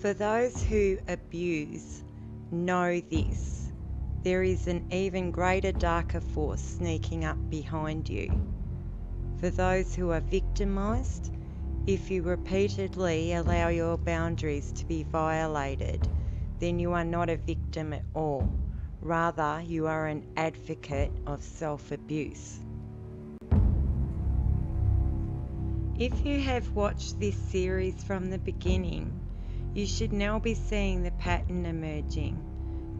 For those who abuse, know this: there is an even greater, darker force sneaking up behind you. For those who are victimized, if you repeatedly allow your boundaries to be violated, then you are not a victim at all. Rather, you are an advocate of self-abuse. If you have watched this series from the beginning, you should now be seeing the pattern emerging.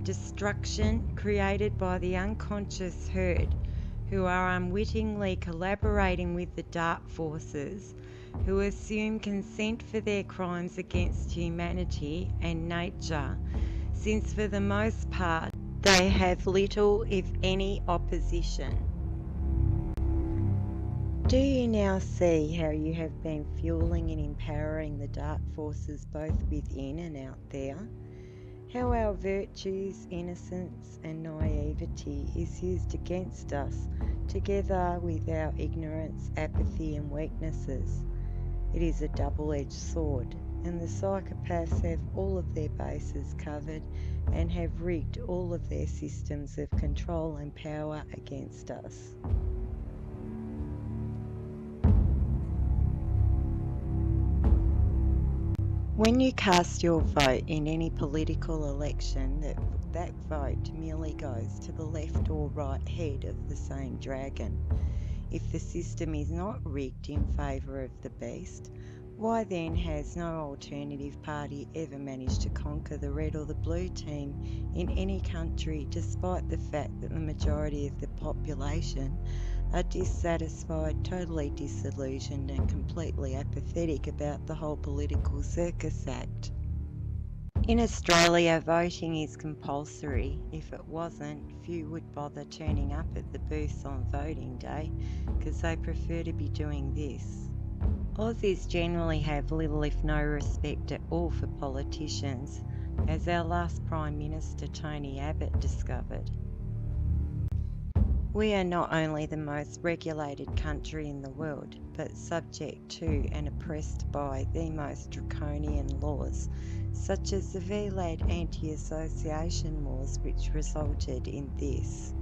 Destruction created by the unconscious herd who are unwittingly collaborating with the dark forces, who assume consent for their crimes against humanity and nature, since for the most part they have little, if any, opposition. Do you now see how you have been fueling and empowering the dark forces both within and out there? How our virtues, innocence and naivety is used against us, together with our ignorance, apathy and weaknesses. It is a double-edged sword, and the psychopaths have all of their bases covered and have rigged all of their systems of control and power against us. When you cast your vote in any political election, that vote merely goes to the left or right head of the same dragon. If the system is not rigged in favour of the beast, why then has no alternative party ever managed to conquer the red or the blue team in any country, despite the fact that the majority of the population are dissatisfied, totally disillusioned and completely apathetic about the whole political circus act? In Australia, voting is compulsory. If it wasn't, few would bother turning up at the booths on voting day because they prefer to be doing this. Aussies generally have little if no respect at all for politicians, as our last Prime Minister Tony Abbott discovered. We are not only the most regulated country in the world, but subject to and oppressed by the most draconian laws, such as the VLAD anti-association laws, which resulted in this.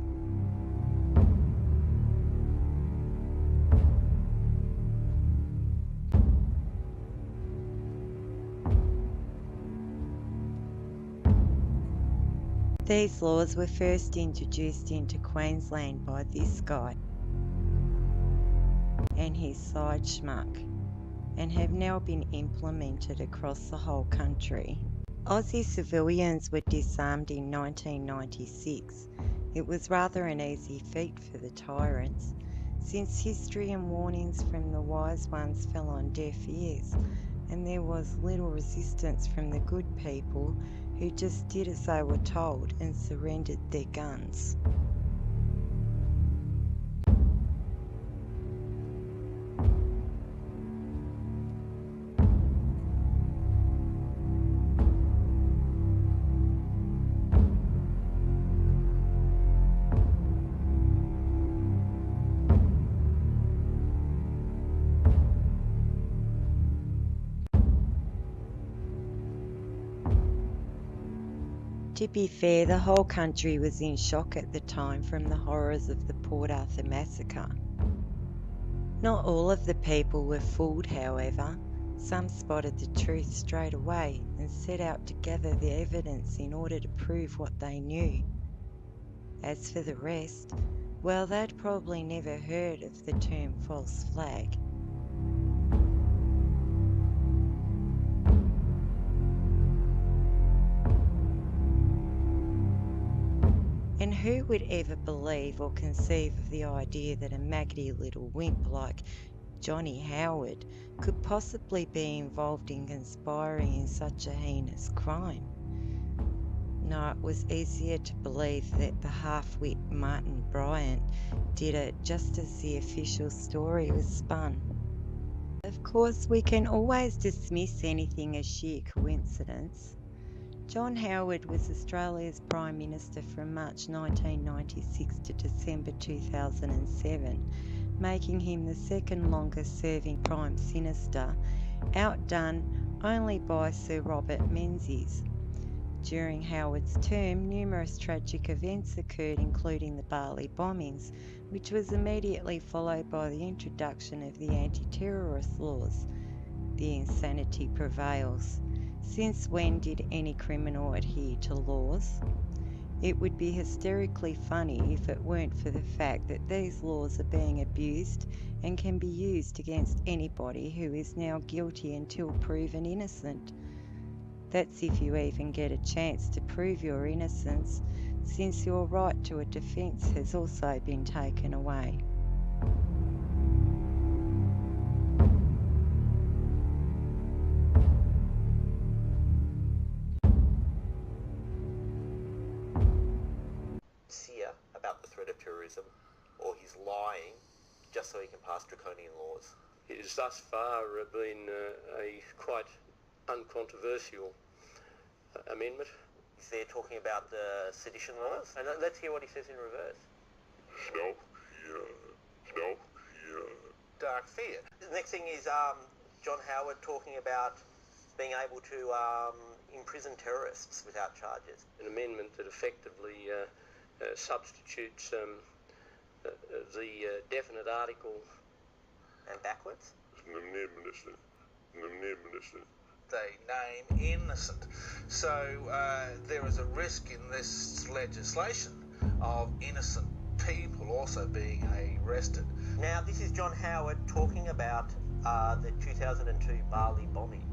These laws were first introduced into Queensland by this guy and his side schmuck, and have now been implemented across the whole country. Aussie civilians were disarmed in 1996. It was rather an easy feat for the tyrants, since history and warnings from the wise ones fell on deaf ears, and there was little resistance from the good people who just did as they were told and surrendered their guns. To be fair, the whole country was in shock at the time from the horrors of the Port Arthur massacre. Not all of the people were fooled, however. Some spotted the truth straight away and set out to gather the evidence in order to prove what they knew. As for the rest, well, they'd probably never heard of the term false flag. And who would ever believe or conceive of the idea that a maggoty little wimp like Johnny Howard could possibly be involved in conspiring in such a heinous crime? No, it was easier to believe that the half-wit Martin Bryant did it just as the official story was spun. Of course, we can always dismiss anything as sheer coincidence. John Howard was Australia's Prime Minister from March 1996 to December 2007, making him the second longest serving Prime Minister, outdone only by Sir Robert Menzies. During Howard's term, numerous tragic events occurred, including the Bali bombings, which was immediately followed by the introduction of the anti-terrorist laws. The insanity prevails. Since when did any criminal adhere to laws? It would be hysterically funny if it weren't for the fact that these laws are being abused and can be used against anybody who is now guilty until proven innocent. That's if you even get a chance to prove your innocence, since your right to a defence has also been taken away. Sincere about the threat of terrorism, or he's lying just so he can pass draconian laws. It has thus far been a quite uncontroversial amendment. Is there talking about the sedition laws? And let's hear what he says in reverse. Dark fear. The next thing is John Howard talking about being able to imprison terrorists without charges. An amendment that effectively substitutes the definite article. And backwards? They name innocent. So there is a risk in this legislation of innocent people also being arrested. Now, this is John Howard talking about the 2002 Bali bombing.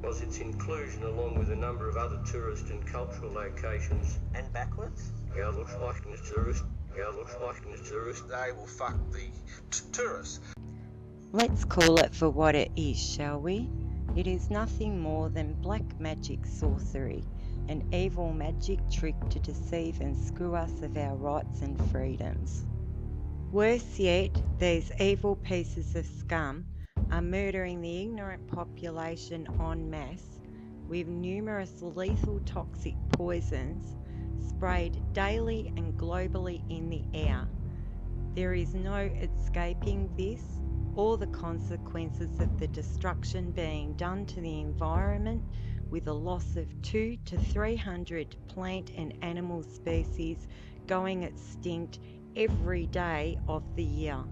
Was its inclusion along with a number of other tourist and cultural locations. And backwards? Yeah, looks like it's tourist. They will fuck the tourists. Let's call it for what it is, shall we? It is nothing more than black magic sorcery, an evil magic trick to deceive and screw us of our rights and freedoms. Worse yet, these evil pieces of scum are murdering the ignorant population en masse with numerous lethal toxic poisons sprayed daily and globally in the air. There is no escaping this or the consequences of the destruction being done to the environment, with a loss of 200 to 300 plant and animal species going extinct every day of the year.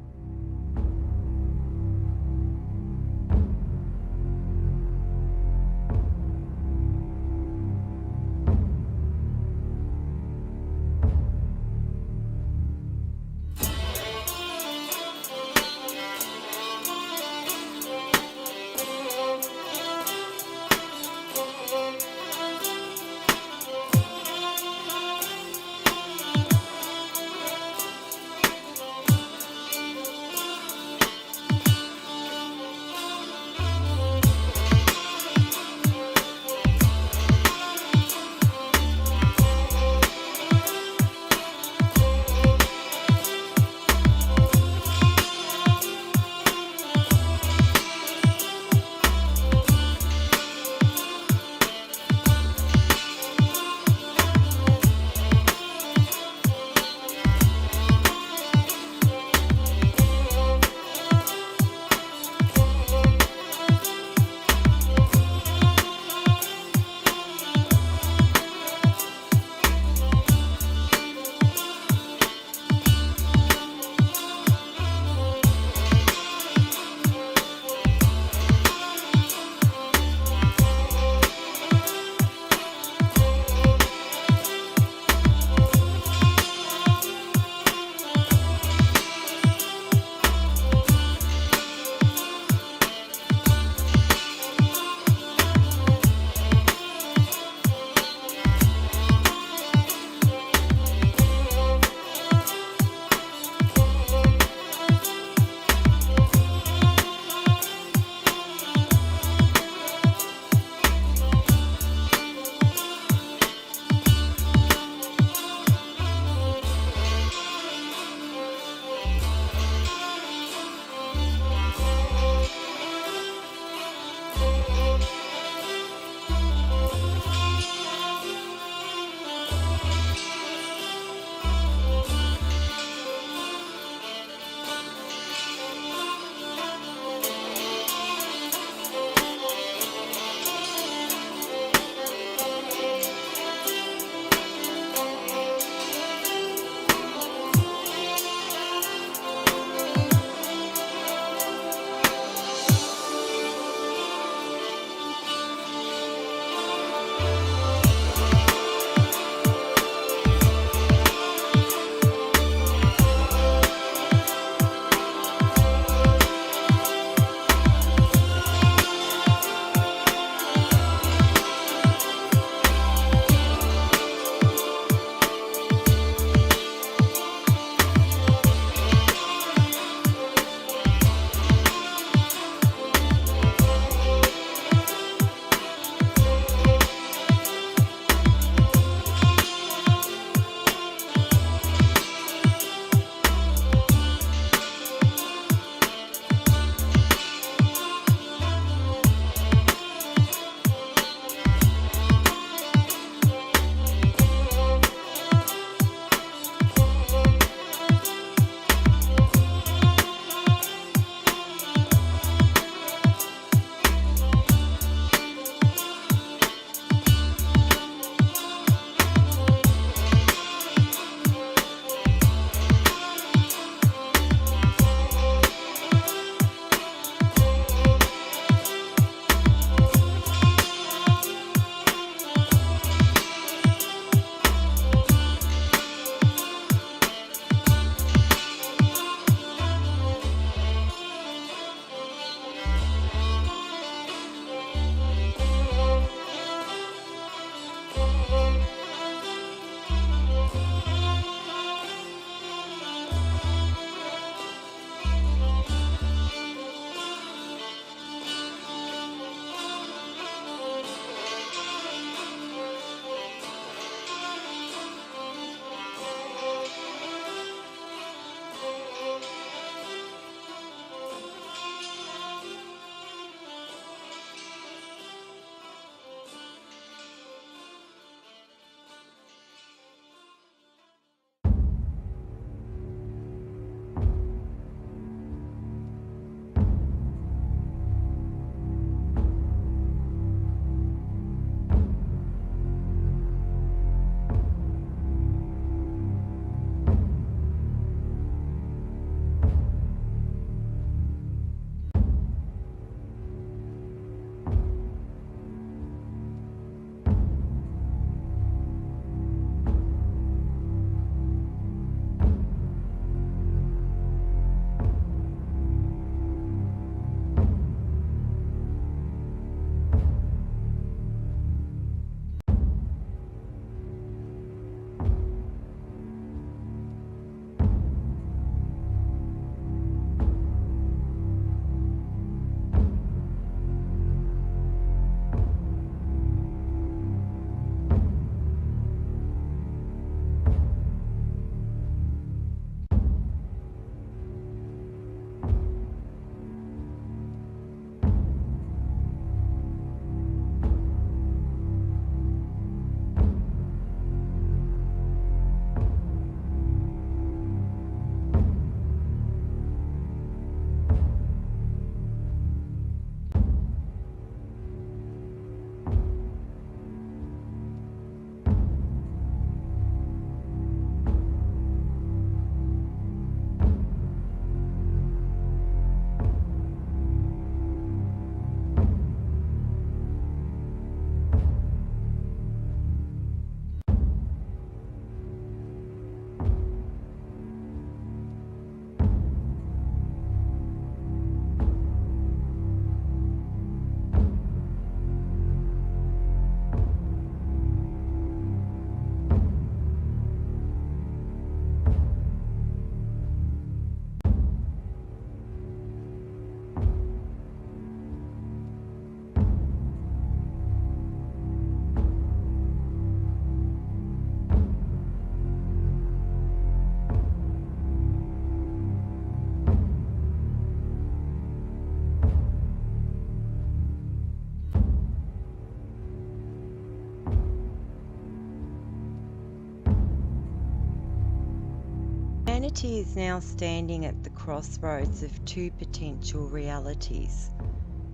Humanity is now standing at the crossroads of two potential realities.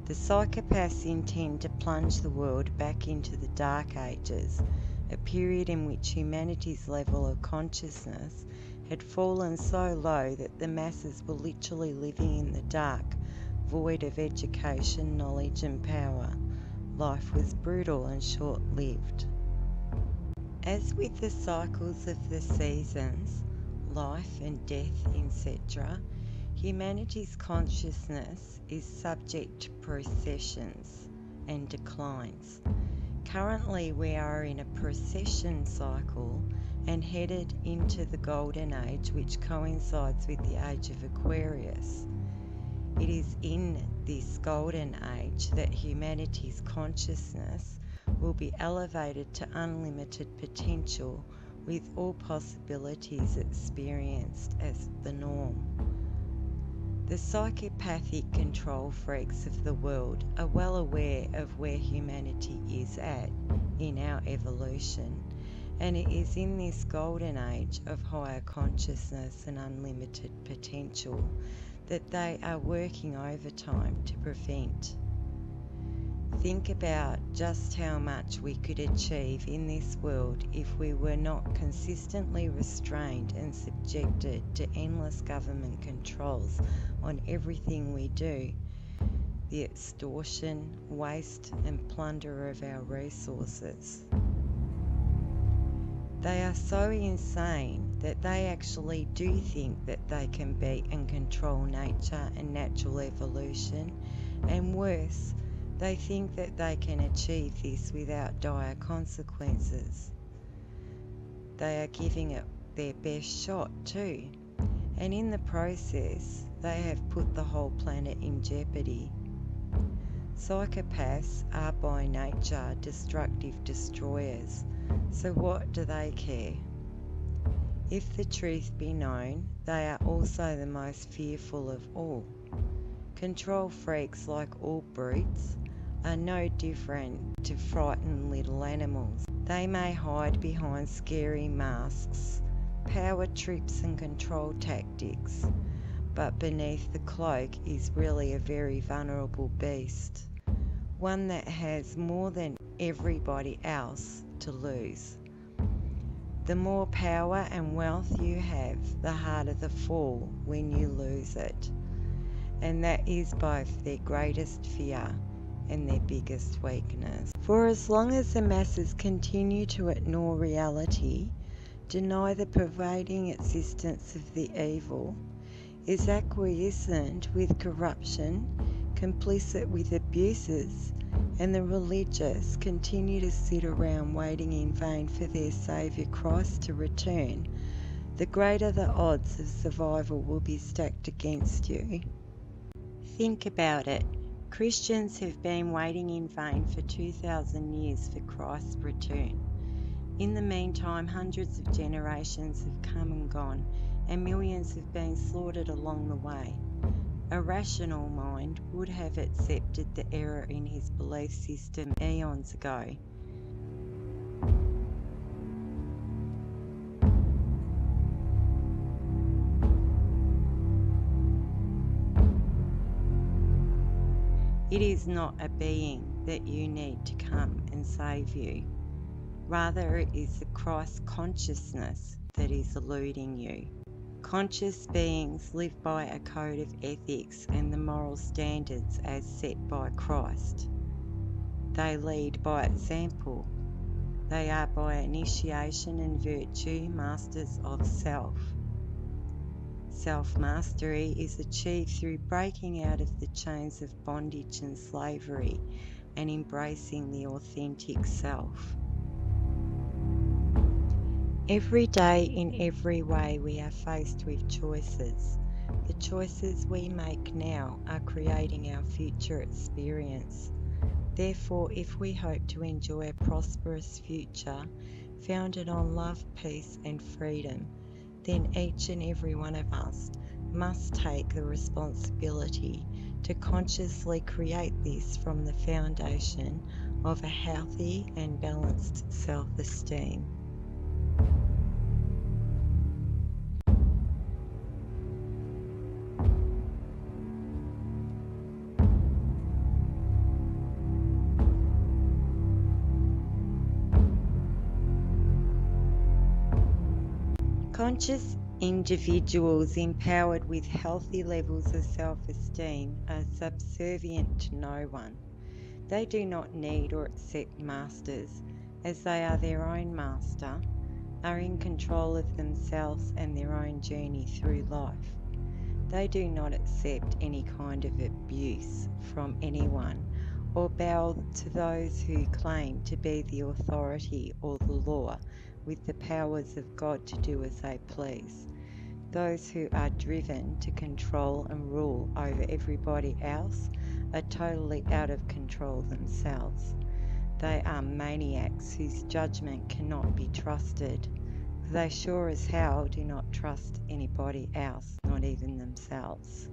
The psychopaths intend to plunge the world back into the Dark Ages, a period in which humanity's level of consciousness had fallen so low that the masses were literally living in the dark, void of education, knowledge and power. Life was brutal and short-lived. As with the cycles of the seasons, life and death, etc., humanity's consciousness is subject to precessions and declines. Currently we are in a precession cycle and headed into the Golden Age, which coincides with the age of Aquarius. It is in this Golden Age that humanity's consciousness will be elevated to unlimited potential, with all possibilities experienced as the norm. The psychopathic control freaks of the world are well aware of where humanity is at in our evolution, and it is in this golden age of higher consciousness and unlimited potential that they are working overtime to prevent. Think about just how much we could achieve in this world if we were not consistently restrained and subjected to endless government controls on everything we do, the extortion, waste and plunder of our resources. They are so insane that they actually do think that they can beat and control nature and natural evolution, and worse, they think that they can achieve this without dire consequences. They are giving it their best shot too, and in the process they have put the whole planet in jeopardy. Psychopaths are by nature destructive destroyers, so what do they care? If the truth be known, they are also the most fearful of all. Control freaks, like all brutes, are no different to frightened little animals. They may hide behind scary masks, power trips and control tactics, but beneath the cloak is really a very vulnerable beast, one that has more than everybody else to lose. The more power and wealth you have, the harder the fall when you lose it, and that is both their greatest fear and their biggest weakness. For as long as the masses continue to ignore reality, deny the pervading existence of the evil, is acquiescent with corruption, complicit with abuses, and the religious continue to sit around waiting in vain for their Saviour Christ to return, the greater the odds of survival will be stacked against you. Think about it. Christians have been waiting in vain for 2,000 years for Christ's return. In the meantime, hundreds of generations have come and gone, and millions have been slaughtered along the way. A rational mind would have accepted the error in his belief system eons ago. It is not a being that you need to come and save you. Rather, it is the Christ consciousness that is eluding you. Conscious beings live by a code of ethics and the moral standards as set by Christ. They lead by example. They are by initiation and virtue masters of self. Self-mastery is achieved through breaking out of the chains of bondage and slavery and embracing the authentic self. Every day, in every way, we are faced with choices. The choices we make now are creating our future experience. Therefore, if we hope to enjoy a prosperous future founded on love, peace and freedom, then each and every one of us must take the responsibility to consciously create this from the foundation of a healthy and balanced self-esteem. Conscious individuals empowered with healthy levels of self-esteem are subservient to no one. They do not need or accept masters, as they are their own master, are in control of themselves and their own journey through life. They do not accept any kind of abuse from anyone or bow to those who claim to be the authority or the law with the powers of God to do as they please. Those who are driven to control and rule over everybody else are totally out of control themselves. They are maniacs whose judgment cannot be trusted. They sure as hell do not trust anybody else, not even themselves.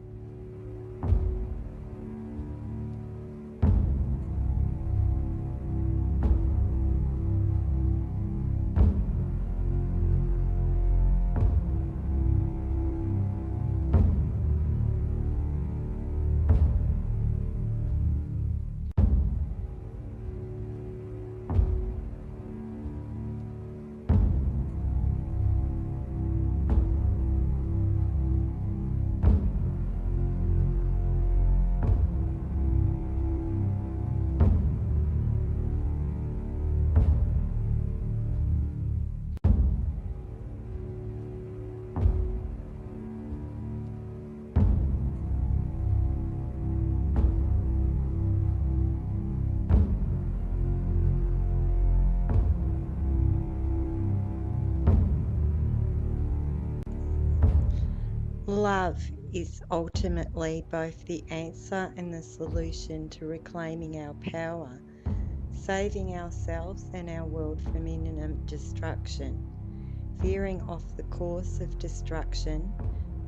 Love is ultimately both the answer and the solution to reclaiming our power, saving ourselves and our world from imminent destruction. Veering off the course of destruction,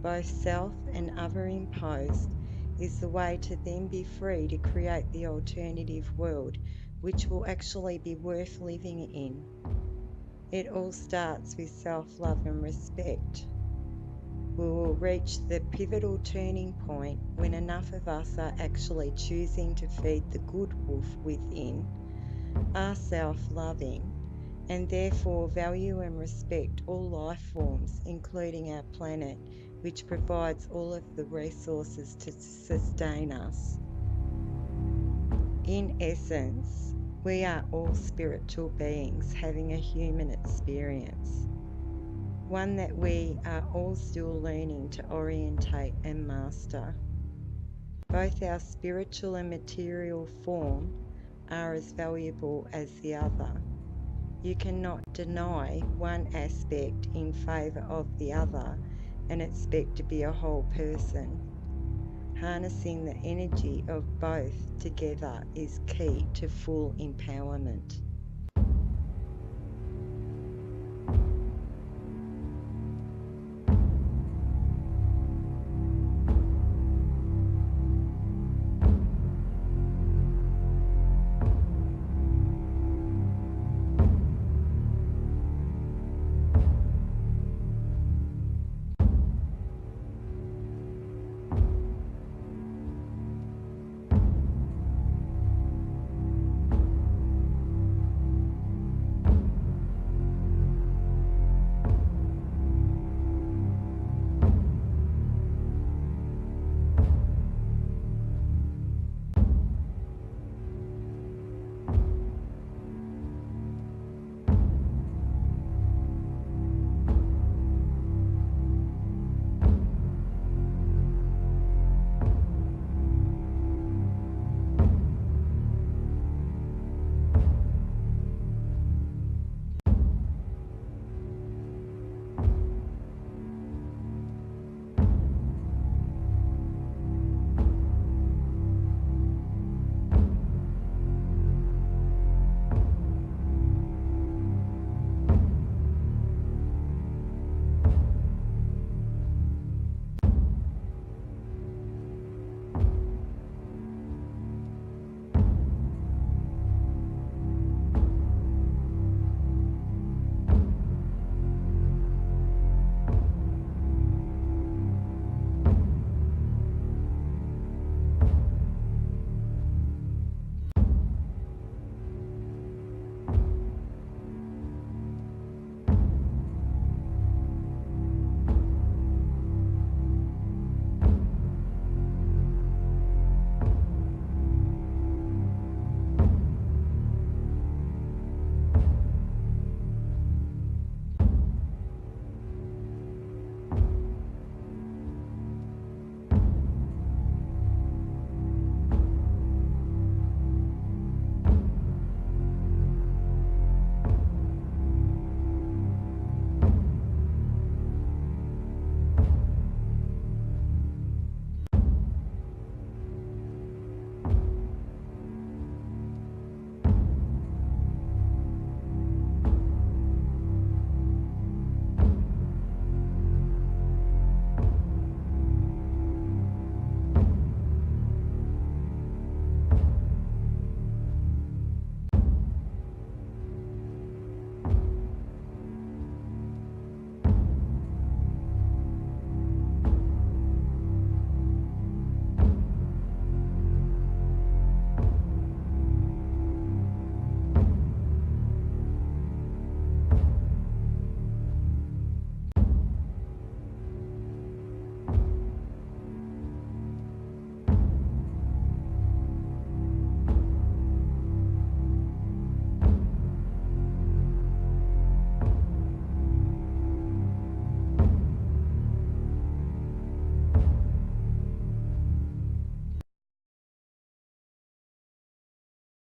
both self and other imposed, is the way to then be free to create the alternative world, which will actually be worth living in. It all starts with self-love and respect. We will reach the pivotal turning point when enough of us are actually choosing to feed the good wolf within, are self-loving, and therefore value and respect all life forms, including our planet, which provides all of the resources to sustain us. In essence, we are all spiritual beings having a human experience, one that we are all still learning to orientate and master. Both our spiritual and material form are as valuable as the other. You cannot deny one aspect in favour of the other and expect to be a whole person. Harnessing the energy of both together is key to full empowerment.